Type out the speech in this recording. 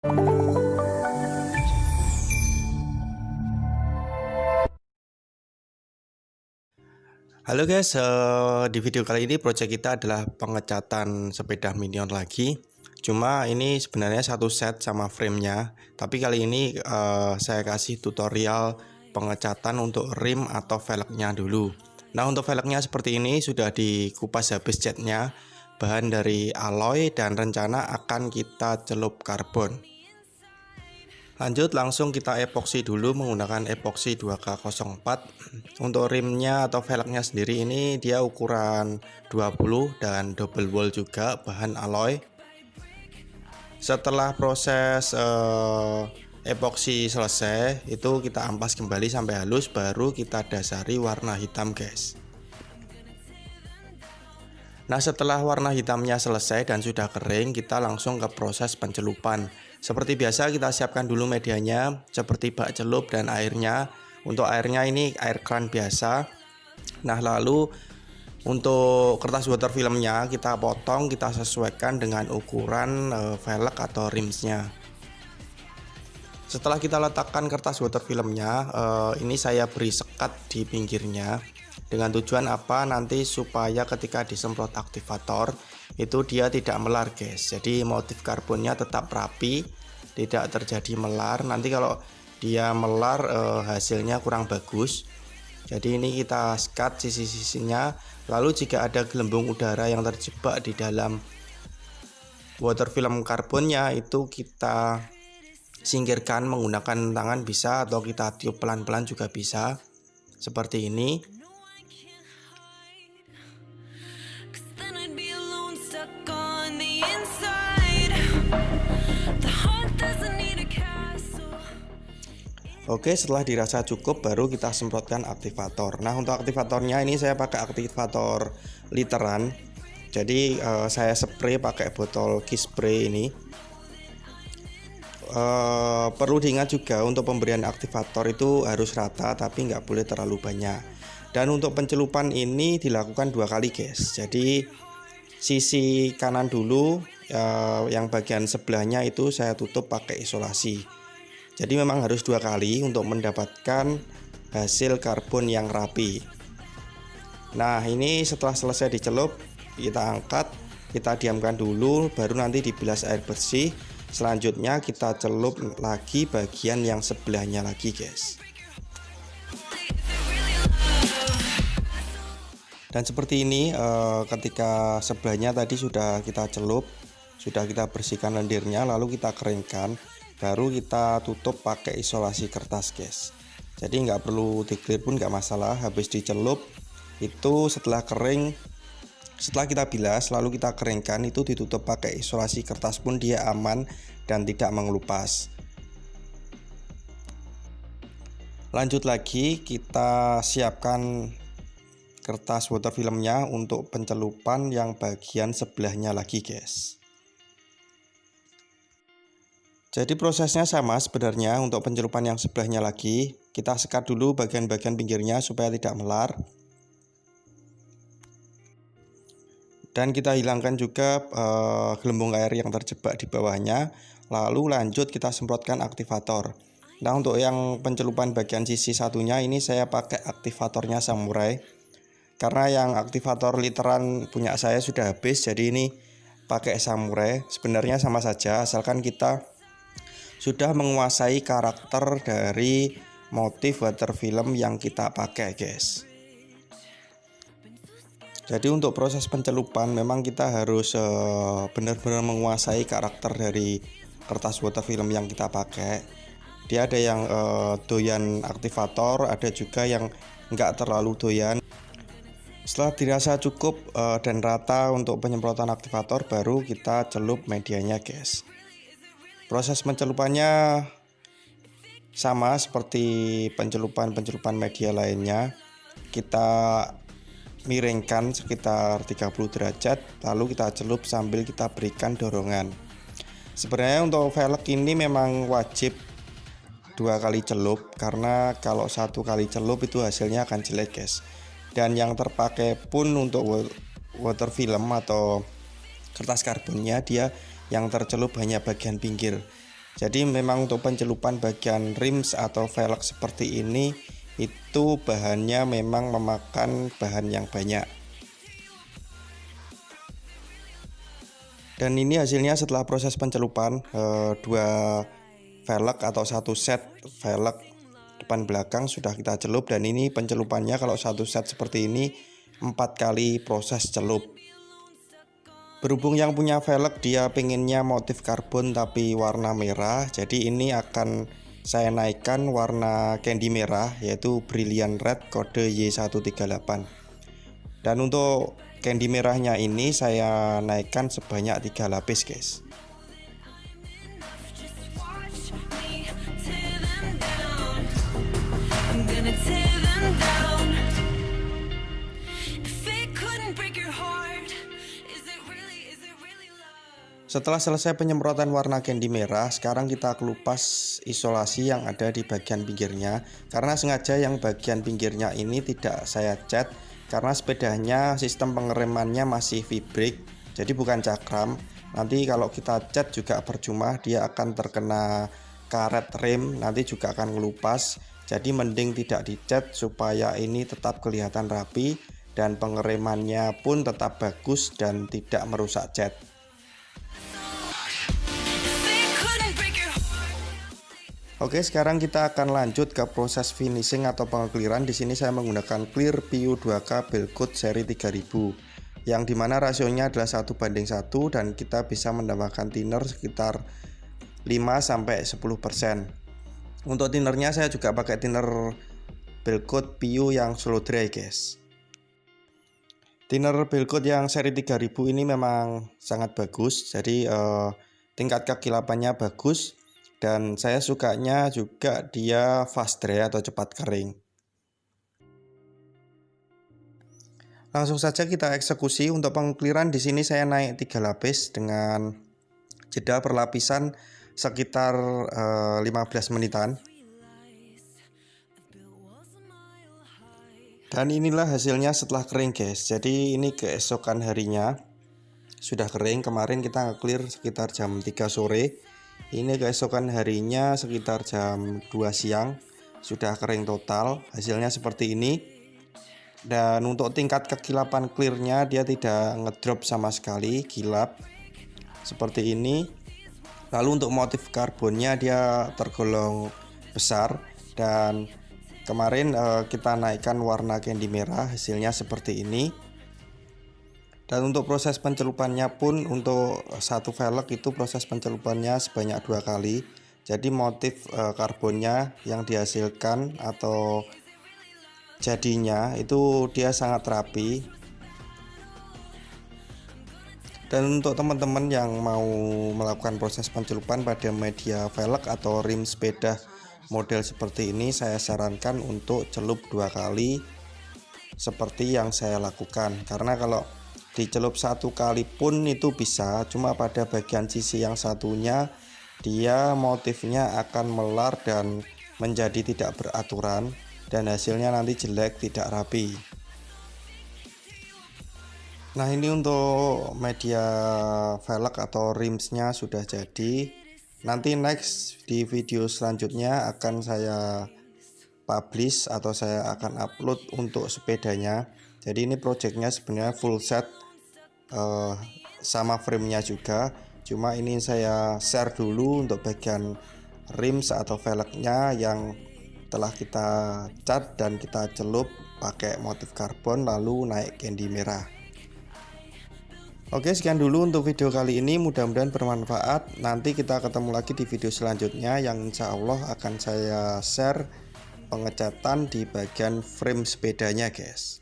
Halo guys, di video kali ini project kita adalah pengecatan sepeda Minion lagi. Cuma ini sebenarnya satu set sama framenya, tapi kali ini saya kasih tutorial pengecatan untuk rim atau velgnya dulu. Nah, untuk velgnya seperti ini sudah dikupas habis catnya, bahan dari alloy dan rencana akan kita celup karbon. Lanjut langsung kita epoksi dulu menggunakan epoksi 2K04. Untuk rimnya atau velgnya sendiri ini dia ukuran 20 dan double wall juga, bahan alloy. Setelah proses epoksi selesai, itu kita ampas kembali sampai halus, baru kita dasari warna hitam guys. Nah, setelah warna hitamnya selesai dan sudah kering, kita langsung ke proses pencelupan. Seperti biasa kita siapkan dulu medianya seperti bak celup dan airnya. Untuk airnya ini air kran biasa. Nah, lalu untuk kertas water filmnya kita potong, kita sesuaikan dengan ukuran velg atau rimsnya. Setelah kita letakkan kertas water filmnya, ini saya beri sekat di pinggirnya. Dengan tujuan apa? Nanti supaya ketika disemprot aktivator itu dia tidak melar guys. Jadi motif karbonnya tetap rapi, tidak terjadi melar. Nanti kalau dia melar hasilnya kurang bagus. Jadi ini kita sekat sisi-sisinya. Lalu jika ada gelembung udara yang terjebak di dalam water film karbonnya, itu kita singkirkan menggunakan tangan bisa, atau kita tiup pelan-pelan juga bisa. Seperti ini. Oke, setelah dirasa cukup baru kita semprotkan aktivator. Nah, untuk aktivatornya ini saya pakai aktivator literan. Jadi saya spray pakai botol key spray ini. Perlu diingat juga untuk pemberian aktivator itu harus rata, tapi nggak boleh terlalu banyak. Dan untuk pencelupan ini dilakukan 2 kali guys. Jadi sisi kanan dulu, yang bagian sebelahnya itu saya tutup pakai isolasi. Jadi memang harus 2 kali untuk mendapatkan hasil karbon yang rapi. Nah, ini setelah selesai dicelup, kita angkat, kita diamkan dulu, baru nanti dibilas air bersih. Selanjutnya kita celup lagi bagian yang sebelahnya lagi guys. Dan seperti ini, ketika sebelahnya tadi sudah kita celup, sudah kita bersihkan lendirnya, lalu kita keringkan, baru kita tutup pakai isolasi kertas guys. Jadi nggak perlu di-clear pun nggak masalah. Habis dicelup itu setelah kering, setelah kita bilas lalu kita keringkan, itu ditutup pakai isolasi kertas pun dia aman dan tidak mengelupas. Lanjut lagi kita siapkan kertas water filmnya untuk pencelupan yang bagian sebelahnya lagi guys. Jadi prosesnya sama sebenarnya. Untuk pencelupan yang sebelahnya lagi, kita sekat dulu bagian-bagian pinggirnya supaya tidak melar. Dan kita hilangkan juga gelembung air yang terjebak di bawahnya. Lalu lanjut kita semprotkan aktivator. Nah, untuk yang pencelupan bagian sisi satunya ini saya pakai aktivatornya Samurai. Karena yang aktivator literan punya saya sudah habis, jadi ini pakai Samurai. Sebenarnya sama saja, asalkan kita sudah menguasai karakter dari motif water film yang kita pakai guys. Jadi untuk proses pencelupan memang kita harus benar-benar menguasai karakter dari kertas water film yang kita pakai. Dia ada yang doyan aktivator, ada juga yang nggak terlalu doyan. Setelah dirasa cukup dan rata untuk penyemprotan aktivator, baru kita celup medianya guys. Proses pencelupannya sama seperti pencelupan media lainnya. Kita miringkan sekitar 30 derajat, lalu kita celup sambil kita berikan dorongan. Sebenarnya untuk velg ini memang wajib 2 kali celup, karena kalau 1 kali celup itu hasilnya akan jelek guys. Dan yang terpakai pun untuk water film atau kertas karbonnya, dia yang tercelup hanya bagian pinggir. Jadi memang untuk pencelupan bagian rims atau velg seperti ini itu bahannya memang memakan bahan yang banyak. Dan ini hasilnya setelah proses pencelupan, dua velg atau satu set velg depan belakang sudah kita celup. Dan ini pencelupannya kalau satu set seperti ini 4 kali proses celup. Berhubung yang punya velg dia pengennya motif karbon tapi warna merah, jadi ini akan saya naikkan warna candy merah yaitu brilliant red kode Y138. Dan untuk candy merahnya ini saya naikkan sebanyak 3 lapis guys. Setelah selesai penyemprotan warna candy merah, sekarang kita kelupas isolasi yang ada di bagian pinggirnya. Karena sengaja yang bagian pinggirnya ini tidak saya cat, karena sepedanya sistem pengeremannya masih V-brake, jadi bukan cakram. Nanti kalau kita cat juga percuma, dia akan terkena karet rem, nanti juga akan ngelupas. Jadi mending tidak dicat supaya ini tetap kelihatan rapi dan pengeremannya pun tetap bagus dan tidak merusak cat. Oke, sekarang kita akan lanjut ke proses finishing atau pengekliran. Di sini saya menggunakan clear PU 2K Belcoat seri 3000 yang dimana rasionya adalah 1:1 dan kita bisa menambahkan thinner sekitar 5-10%. Untuk thinnernya saya juga pakai thinner Belcoat PU yang slow dry guys. Thinner Belcoat yang seri 3000 ini memang sangat bagus, jadi tingkat kekilapannya bagus. Dan saya sukanya juga dia fast dry atau cepat kering. Langsung saja kita eksekusi. Untuk pengekliran di sini saya naik 3 lapis dengan jeda perlapisan sekitar 15 menitan. Dan inilah hasilnya setelah kering guys. Jadi ini keesokan harinya sudah kering. Kemarin kita ngeklir sekitar jam 3 sore. Ini keesokan harinya sekitar jam 2 siang sudah kering total. Hasilnya seperti ini. Dan untuk tingkat kekilapan clearnya dia tidak ngedrop sama sekali, kilap seperti ini. Lalu untuk motif karbonnya dia tergolong besar. Dan kemarin kita naikkan warna candy merah, hasilnya seperti ini. Dan untuk proses pencelupannya pun untuk satu velg itu proses pencelupannya sebanyak 2 kali. Jadi motif karbonnya yang dihasilkan atau jadinya itu dia sangat rapi. Dan untuk teman-teman yang mau melakukan proses pencelupan pada media velg atau rim sepeda model seperti ini, saya sarankan untuk celup 2 kali seperti yang saya lakukan. Karena kalau dicelup 1 kali pun itu bisa, cuma pada bagian sisi yang satunya dia motifnya akan melar dan menjadi tidak beraturan dan hasilnya nanti jelek, tidak rapi. Nah, ini untuk media velg atau rimsnya sudah jadi. Nanti next di video selanjutnya akan saya publish atau saya akan upload untuk sepedanya. Jadi ini projectnya sebenarnya full set sama framenya juga, cuma ini saya share dulu untuk bagian rims atau velgnya yang telah kita cat dan kita celup pakai motif karbon lalu naik candy merah. Oke, sekian dulu untuk video kali ini, mudah-mudahan bermanfaat. Nanti kita ketemu lagi di video selanjutnya yang insya Allah akan saya share pengecatan di bagian frame sepedanya guys.